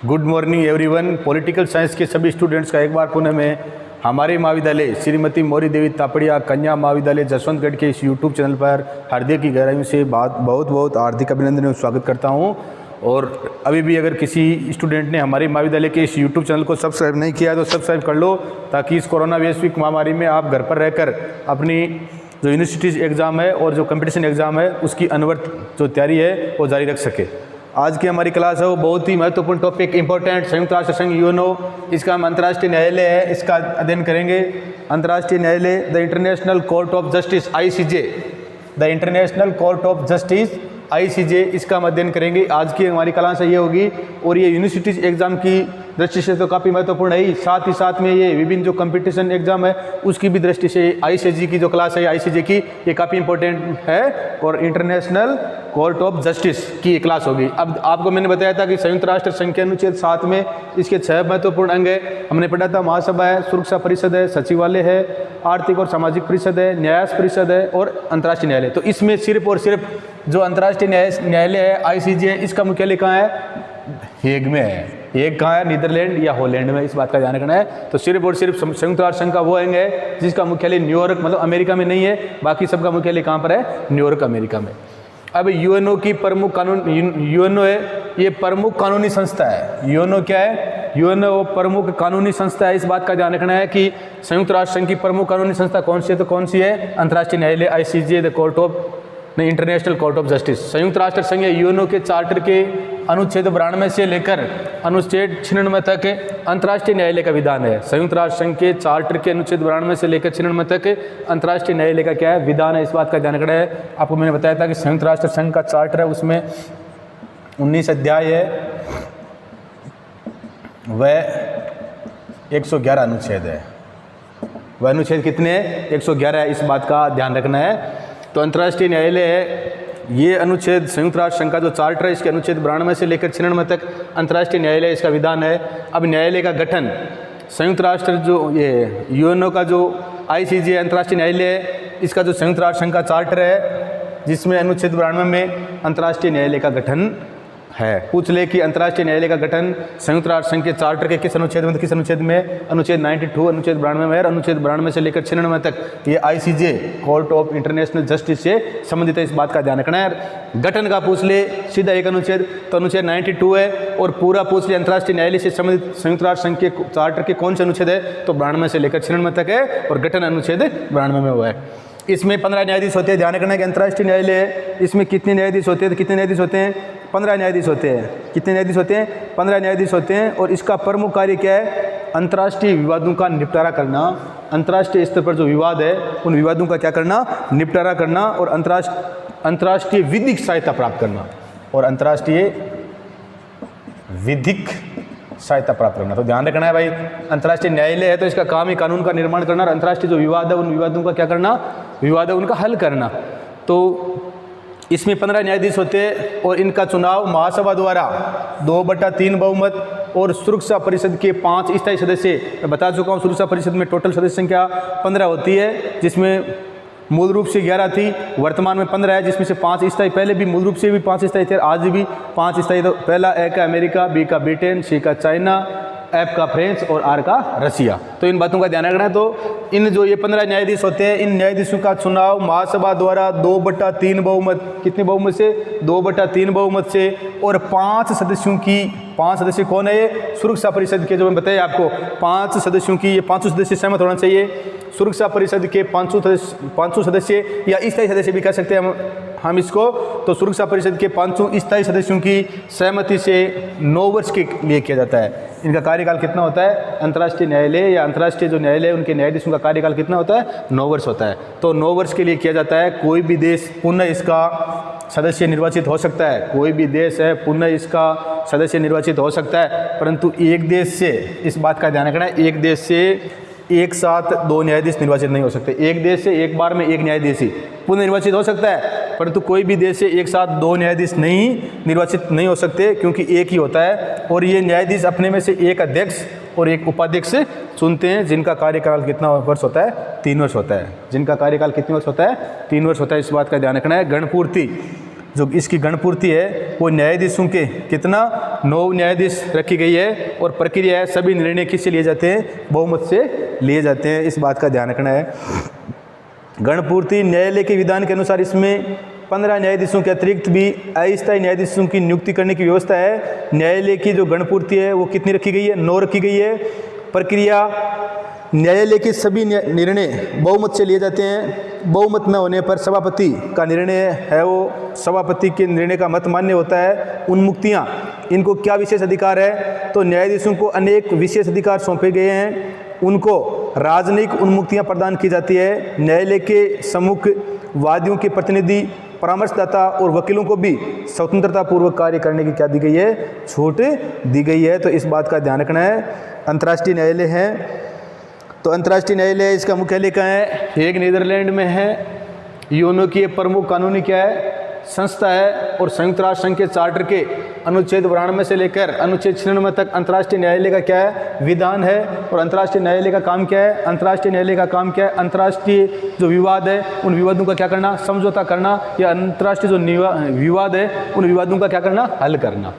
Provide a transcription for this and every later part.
Good morning everyone. Political science के सभी students का एक बार पुनः मैं हमारे महाविद्यालय श्रीमती मौरी देवी तापड़िया कन्या महाविद्यालय जसवंतगढ़ के इस यूट्यूब चैनल पर हृदय की गहराइयों से बहुत बहुत हार्दिक अभिनंदन और स्वागत करता हूं। और अभी भी अगर किसी स्टूडेंट ने हमारे महाविद्यालय के इस यूट्यूब चैनल को सब्सक्राइब नहीं किया तो सब्सक्राइब कर लो, ताकि इस कोरोना वैश्विक महामारी में आप घर पर रहकर अपनी जो यूनिवर्सिटीज़ एग्ज़ाम है और जो कंपटीशन एग्ज़ाम है उसकी अनवरत जो तैयारी है वो जारी रख सके। आज की हमारी क्लास है वो बहुत ही महत्वपूर्ण टॉपिक इंपॉर्टेंट संयुक्त राष्ट्र संघ यूएनओ, इसका हम अंतर्राष्ट्रीय न्यायालय है इसका अध्ययन करेंगे। अंतर्राष्ट्रीय न्यायालय the international court of justice ICJ, the international court of justice ICJ, इसका हम अध्ययन करेंगे। आज की हमारी क्लास ये होगी और ये यूनिवर्सिटीज एग्ज़ाम की दृष्टि से तो काफ़ी महत्वपूर्ण है ही, साथ ही साथ में ये विभिन्न जो कंपटीशन एग्ज़ाम है उसकी भी दृष्टि से ICJ की जो क्लास है ICJ की ये काफ़ी इंपॉर्टेंट है और इंटरनेशनल कोर्ट ऑफ जस्टिस की ये क्लास होगी। अब आपको मैंने बताया था कि संयुक्त राष्ट्र संघ के अनुच्छेद 7 में इसके 6 महत्वपूर्ण अंग है। हमने पढ़ा था महासभा है, सुरक्षा परिषद है, सचिवालय है, आर्थिक और सामाजिक परिषद है, न्यायास परिषद है और अंतर्राष्ट्रीय न्यायालय। तो इसमें सिर्फ और सिर्फ जो अंतर्राष्ट्रीय न्यायालय है ICJ, इसका मुख्यालय कहाँ है? हेग में है। हेग कहाँ है? नीदरलैंड या हॉलैंड में, इस बात का ध्यान रखना है। तो सिर्फ और सिर्फ संयुक्त राष्ट्र संघ का वो अंग है जिसका मुख्यालय न्यूयॉर्क मतलब अमेरिका में नहीं है, बाकी सबका मुख्यालय कहाँ पर है? न्यूयॉर्क अमेरिका में। अब यूएनओ की प्रमुख कानून, यूएनओ है ये प्रमुख कानूनी संस्था है। यूएनओ क्या है? यूएनओ प्रमुख कानूनी संस्था है। इस बात का ध्यान रखना है कि संयुक्त राष्ट्र संघ की प्रमुख कानूनी संस्था कौन सी है, तो कौन सी है? अंतर्राष्ट्रीय न्यायालय ICJ, the court of international court of justice. संयुक्त राष्ट्र संघ यूएनओ के चार्टर के अनुच्छेद 92 से लेकर अनुच्छेद 96 तक अंतर्राष्ट्रीय न्यायालय का विधान है। संयुक्त राष्ट्र संघ के चार्टर के अनुच्छेद 92 से लेकर 96 तक अंतर्राष्ट्रीय न्यायालय का क्या है? विधान है। इस बात का ध्यान रखना है। आपको मैंने बताया था कि संयुक्त राष्ट्र संघ का चार्टर है उसमें 19 अध्याय है, वह 111 अनुच्छेद है। वह अनुच्छेद कितने हैं? 111 है। इस बात का ध्यान रखना है। तो अंतर्राष्ट्रीय न्यायालय है ये अनुच्छेद संयुक्त राष्ट्र संघ का जो चार्टर है इसके अनुच्छेद 92 से लेकर 96 तक अंतर्राष्ट्रीय न्यायालय इसका विधान है। अब न्यायालय का गठन संयुक्त राष्ट्र जो ये यूएनओ का जो ICJ अंतर्राष्ट्रीय न्यायालय है इसका जो संयुक्त राष्ट्र संघ का चार्टर है जिसमें अनुच्छेद 92 में अंतर्राष्ट्रीय न्यायालय का गठन है। पूछ ले कि अंतर्राष्ट्रीय न्यायालय का गठन संयुक्त राष्ट्र संघ के चार्टर के किस अनुच्छेद में? किस अनुच्छेद में? अनुच्छेद 92 अनुच्छेद 92 में। अनुच्छेद 92 से लेकर 96 तक ये ICJ court of international justice से संबंधित है। इस बात का ध्यान रखना है। गठन का पूछ ले सीधा एक अनुच्छेद, तो अनुच्छेद 92 है। और पूरा पूछ ले अंतर्राष्ट्रीय न्यायालय से संबंधित संयुक्त राष्ट्र संघ के चार्टर के कौन से अनुच्छेद है, तो 92 से लेकर 96 तक है और गठन अनुच्छेद 92 में हुआ है। इसमें 15 न्यायाधीश होते हैं। ध्यान रखना है कि अंतर्राष्ट्रीय न्यायालय है इसमें कितने न्यायाधीश होते हैं? तो कितने न्यायाधीश होते हैं? 15 न्यायाधीश होते हैं। कितने न्यायाधीश होते हैं? 15 न्यायाधीश होते हैं। और इसका प्रमुख कार्य क्या है? अंतर्राष्ट्रीय विवादों का निपटारा करना। अंतर्राष्ट्रीय स्तर पर जो विवाद है उन विवादों का क्या करना? निपटारा करना। और अंतर्राष्ट्रीय विधिक सहायता प्राप्त करना। और अंतर्राष्ट्रीय विधिक सहायता प्राप्त करना। तो ध्यान रखना है भाई, अंतर्राष्ट्रीय न्यायालय है तो इसका काम ही कानून का निर्माण करना और अंतर्राष्ट्रीय जो विवाद है उन विवादों का क्या करना? विवाद है उनका हल करना। तो इसमें 15 न्यायाधीश होते हैं और इनका चुनाव महासभा द्वारा 2/3 बहुमत और सुरक्षा परिषद के 5 स्थायी सदस्य, मैं बता चुका हूँ सुरक्षा परिषद में टोटल सदस्य संख्या 15 होती है, जिसमें मूल रूप से 11 थी, वर्तमान में 15 है, जिसमें से 5 स्थायी, पहले भी मूल रूप से भी 5 स्थायी थे, आज भी 5 स्थायी। तो पहला A का अमेरिका, B का ब्रिटेन, C का चाइना, F का फ्रांस और R का रसिया। तो इन बातों का ध्यान रखना है। तो इन जो ये 15 न्यायाधीश होते हैं इन न्यायाधीशों का चुनाव महासभा द्वारा 2/3 बहुमत, कितने बहुमत से? 2/3 बहुमत से। और 5 सदस्यों की, 5 सदस्य कौन है ये? सुरक्षा परिषद के, जो मैं बताया आपको 5 सदस्यों की, ये 5 सदस्य सहमत होना चाहिए। सुरक्षा परिषद के 5 सदस्य या स्थायी सदस्य भी कह सकते हैं हम इसको। तो सुरक्षा परिषद के 5 स्थायी सदस्यों की सहमति से 9 वर्ष के लिए किया जाता है। इनका कार्यकाल कितना होता है? अंतर्राष्ट्रीय न्यायालय या अंतर्राष्ट्रीय जो न्यायालय उनके न्यायाधीशों का कार्यकाल कितना होता है? 9 वर्ष होता है। तो 9 वर्ष के लिए किया जाता है। कोई भी देश पुनः इसका सदस्य निर्वाचित हो सकता है। कोई भी देश है पुनः इसका सदस्य निर्वाचित हो सकता है, परंतु एक देश से, इस बात का ध्यान रखना है, एक देश से एक साथ 2 न्यायाधीश निर्वाचित नहीं हो सकते। एक देश से एक बार में एक न्यायाधीश ही पुनः निर्वाचित हो सकता है, परंतु कोई भी देश से एक साथ 2 न्यायाधीश नहीं निर्वाचित नहीं हो सकते, क्योंकि एक ही होता है। और ये न्यायाधीश अपने में से एक अध्यक्ष और एक उपाध्यक्ष चुनते हैं, जिनका कार्यकाल कितना वर्ष होता है? 3 वर्ष होता है। जिनका कार्यकाल कितने वर्ष होता है? 3 वर्ष होता है। इस बात का ध्यान रखना है। गणपूर्ति जो इसकी गणपूर्ति है वो न्यायाधीशों के कितना 9 न्यायाधीश रखी गई है, और प्रक्रिया है सभी निर्णय किससे लिए जाते हैं, बहुमत से लिए जाते हैं, इस बात का ध्यान रखना है। गणपूर्ति न्यायालय के विधान के अनुसार इसमें 15 न्यायाधीशों के अतिरिक्त भी अस्थायी न्यायाधीशों की नियुक्ति करने की व्यवस्था है। न्यायालय की जो गणपूर्ति है वो कितनी रखी गई है, 9 रखी गई है। प्रक्रिया न्यायालय के सभी निर्णय बहुमत से लिए जाते हैं। बहुमत न होने पर सभापति का निर्णय है वो सभापति के निर्णय का मत मान्य होता है। उन्मुक्तियां, इनको क्या विशेष अधिकार है, तो न्यायाधीशों को अनेक विशेष अधिकार सौंपे गए हैं। उनको राजनयिक उन्मुक्तियां प्रदान की जाती है। न्यायालय के सम्मुख वादियों के प्रतिनिधि, परामर्शदाता और वकीलों को भी स्वतंत्रता पूर्वक कार्य करने की क्या दी गई है, छूट दी गई है। तो इस बात का ध्यान रखना है। अंतर्राष्ट्रीय न्यायालय है, तो अंतर्राष्ट्रीय न्यायालय इसका मुख्यालय कहाँ है, एक नीदरलैंड में है। यूएनओ की प्रमुख कानूनी क्या है, संस्था है, और संयुक्त राष्ट्र संघ के चार्टर के अनुच्छेद 92 से लेकर अनुच्छेद 96 तक अंतर्राष्ट्रीय न्यायालय का क्या है, विधान है। और अंतर्राष्ट्रीय न्यायालय का काम क्या है, अंतर्राष्ट्रीय न्यायालय का काम क्या है, अंतर्राष्ट्रीय जो विवाद है उन विवादों का क्या करना, समझौता करना, या अंतर्राष्ट्रीय जो विवाद है उन विवादों का क्या करना, हल करना।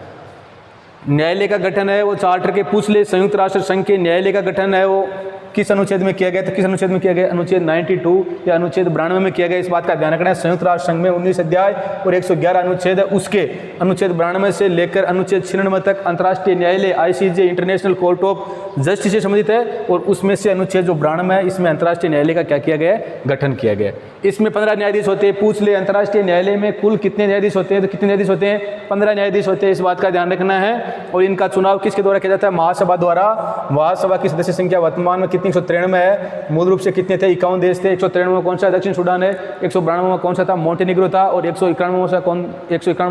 न्यायालय का गठन है वो चार्टर के पूछ ले, संयुक्त राष्ट्र संघ के न्यायालय का गठन है वो किस अनुच्छेद में किया गया, तो किस अनुच्छेद में किया गया, अनुच्छेद 92 या अनुच्छेद 92 में किया गया। इस बात का ध्यान रखना है। संयुक्त राष्ट्र संघ में 19 अध्याय और 111 अनुच्छेद है, उसके अनुच्छेद 92 से लेकर अनुच्छेद 96 तक अंतर्राष्ट्रीय न्यायालय ICJ international court of justice से संबंधित है, और उसमें से अनुच्छेद जो 92 है इसमें अंतर्राष्ट्रीय न्यायालय का क्या किया गया है, गठन किया गया है। इसमें 15 न्यायाधीश होते हैं। पूछ ले अंतर्राष्ट्रीय न्यायालय में कुल कितने न्यायाधीश होते हैं, तो कितने न्यायाधीश होते हैं, 15 न्यायाधीश होते हैं। इस बात का ध्यान रखना है। और इनका चुनाव किसके द्वारा किया जाता है, महासभा द्वारा। महासभा की सदस्य संख्या वर्तमान में कितनी, 193 है। मूल रूप से कितने थे, 51 देश थे। 193 में कौन सा, दक्षिण सूडान है। 192 में कौन सा था, मोंटेनिग्रो था। और 191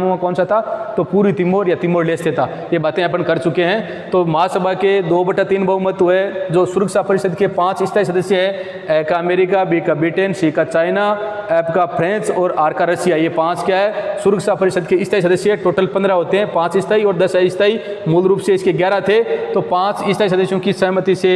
में कौन सा था, तो पूर्वी तिमोर या तिमोर लेस्ते था। ये बातें अपन कर चुके हैं। तो महासभा के 2/3 बहुमत हुए। जो सुरक्षा परिषद के 5 स्थायी सदस्य है, ए का अमेरिका, बी का ब्रिटेन, सी का चाइना, एफ का फ्रांस और आर का रशिया, ये 5 क्या है, सुरक्षा परिषद के स्थायी सदस्य। टोटल 15 होते हैं, 5 स्थायी और 10 अस्थायी। मूल रूप से इसके 11 थे। तो 5 स्थायी सदस्यों की सहमति से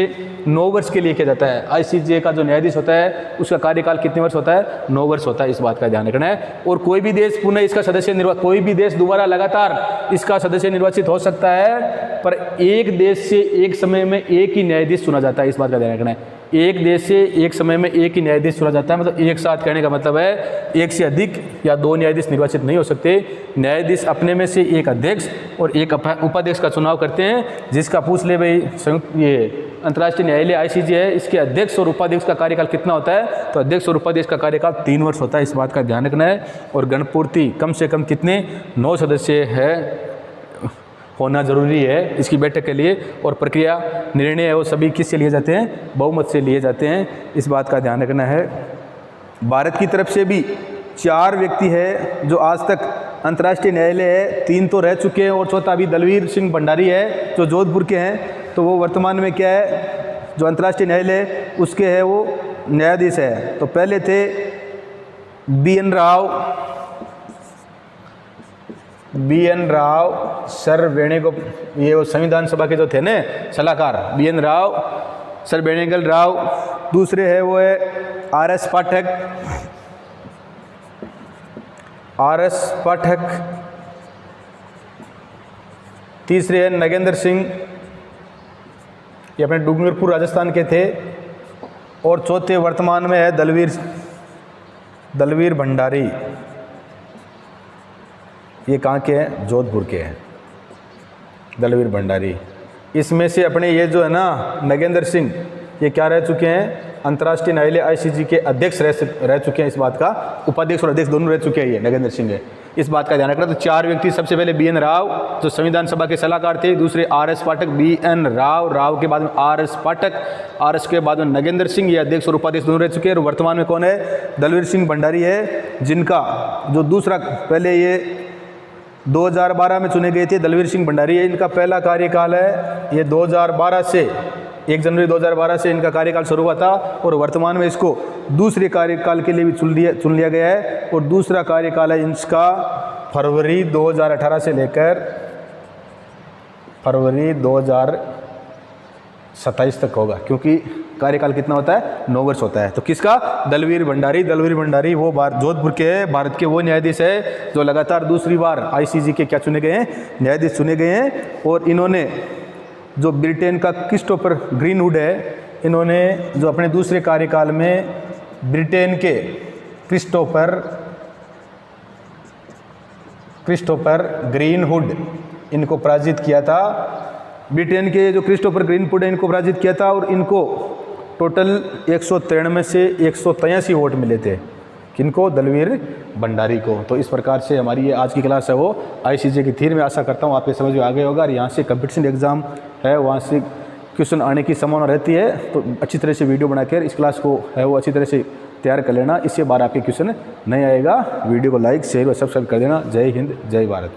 9 वर्ष के लिए किया जाता है। ICJ का जो न्यायाधीश होता है उसका कार्यकाल कितने वर्ष होता है, 9 वर्ष होता है। इस बात का ध्यान रखना है। और कोई भी देश पुनः इसका सदस्य कोई भी देश दोबारा लगातार इसका सदस्य निर्वाचित हो सकता है, पर एक देश से एक समय में एक ही न्यायाधीश चुना जाता है। इस बात का ध्यान रखना है। एक देश से एक समय में एक ही न्यायाधीश चुना जाता है। मतलब एक साथ कहने का मतलब है एक से अधिक या 2 न्यायाधीश निर्वाचित नहीं हो सकते। न्यायाधीश अपने में से एक अध्यक्ष और एक उपाध्यक्ष का चुनाव करते हैं। जिसका पूछ ले भाई, संयुक्त ये अंतर्राष्ट्रीय न्यायालय ICJ है, इसके अध्यक्ष और उपाध्यक्ष का कार्यकाल कितना होता है, तो अध्यक्ष और उपाध्यक्ष का कार्यकाल 3 वर्ष होता है। इस बात का ध्यान रखना है। और गणपूर्ति कम से कम कितने, 9 सदस्य है होना जरूरी है इसकी बैठक के लिए। और प्रक्रिया निर्णय है वो सभी किससे लिए जाते हैं, बहुमत से लिए जाते हैं। इस बात का ध्यान रखना है। भारत की तरफ से भी 4 व्यक्ति है जो आज तक अंतर्राष्ट्रीय न्यायालय है, 3 तो रह चुके हैं और चौथा अभी दलवीर सिंह भंडारी है जो जोधपुर के हैं। तो वो वर्तमान में क्या है, जो अंतर्राष्ट्रीय न्यायालय उसके है वो न्यायाधीश है। तो पहले थे BN राव सर वेणुगोपाल, ये वो संविधान सभा के जो थे ना सलाहकार, BN राव सर वेणुगोपाल राव। दूसरे है वो है RS पाठक। तीसरे है नगेंद्र सिंह, ये अपने डूंगरपुर राजस्थान के थे। और चौथे वर्तमान में है दलवीर भंडारी, ये कहाँ के हैं, जोधपुर के हैं दलवीर भंडारी। इसमें से अपने ये जो है ना नगेंद्र सिंह, ये क्या रह चुके हैं, अंतर्राष्ट्रीय न्यायालय ICJ के अध्यक्ष रह चुके हैं। इस बात का उपाध्यक्ष और अध्यक्ष दोनों रह चुके हैं ये नगेंद्र सिंह है। इस बात का ध्यान रखना। तो 4 व्यक्ति, सबसे पहले BN राव जो संविधान सभा के सलाहकार थे, दूसरे RS पाठक, BN राव के बाद में RS पाठक, RS के बाद में नगेंद्र सिंह, ये अध्यक्ष और उपाध्यक्ष दोनों रह चुके हैं। और वर्तमान में कौन है, दलवीर सिंह भंडारी है, जिनका जो दूसरा, पहले ये 2012 में चुने गए थे, दलवीर सिंह भंडारी है। इनका पहला कार्यकाल है ये 2012 से 1 जनवरी 2012 से इनका कार्यकाल शुरू हुआ था। और वर्तमान में इसको दूसरे कार्यकाल के लिए भी चुन लिया गया है। और दूसरा कार्यकाल है इसका फरवरी 2018 से लेकर फरवरी 2000 27 तक होगा, क्योंकि कार्यकाल कितना होता है, 9 वर्ष होता है। तो किसका, दलवीर भंडारी वो जोधपुर के भारत के वो न्यायाधीश है जो लगातार दूसरी बार आईसीजे के क्या चुने गए हैं, न्यायाधीश चुने गए हैं। और इन्होंने जो ब्रिटेन का क्रिस्टोफर ग्रीनवुड है, इन्होंने जो अपने दूसरे कार्यकाल में ब्रिटेन के क्रिस्टोफर ग्रीनवुड इनको पराजित किया था। ब्रिटेन के जो क्रिस्टोफर ग्रीनवुड है इनको पराजित किया था और इनको टोटल 193 से 183 वोट मिले थे। किनको, दलवीर भंडारी को। तो इस प्रकार से हमारी ये आज की क्लास है वो आईसीजे की थी। मैं आशा करता हूँ आपके समझ में आ गया होगा। और यहाँ से कंपटीशन एग्जाम है, वहाँ से क्वेश्चन आने की संभावना रहती है। तो अच्छी तरह से वीडियो बनाकर इस क्लास को है वो अच्छी तरह से तैयार कर लेना, इससे बार आपके क्वेश्चन नहीं आएगा। वीडियो को लाइक शेयर और सब्सक्राइब कर देना। जय हिंद, जय भारत।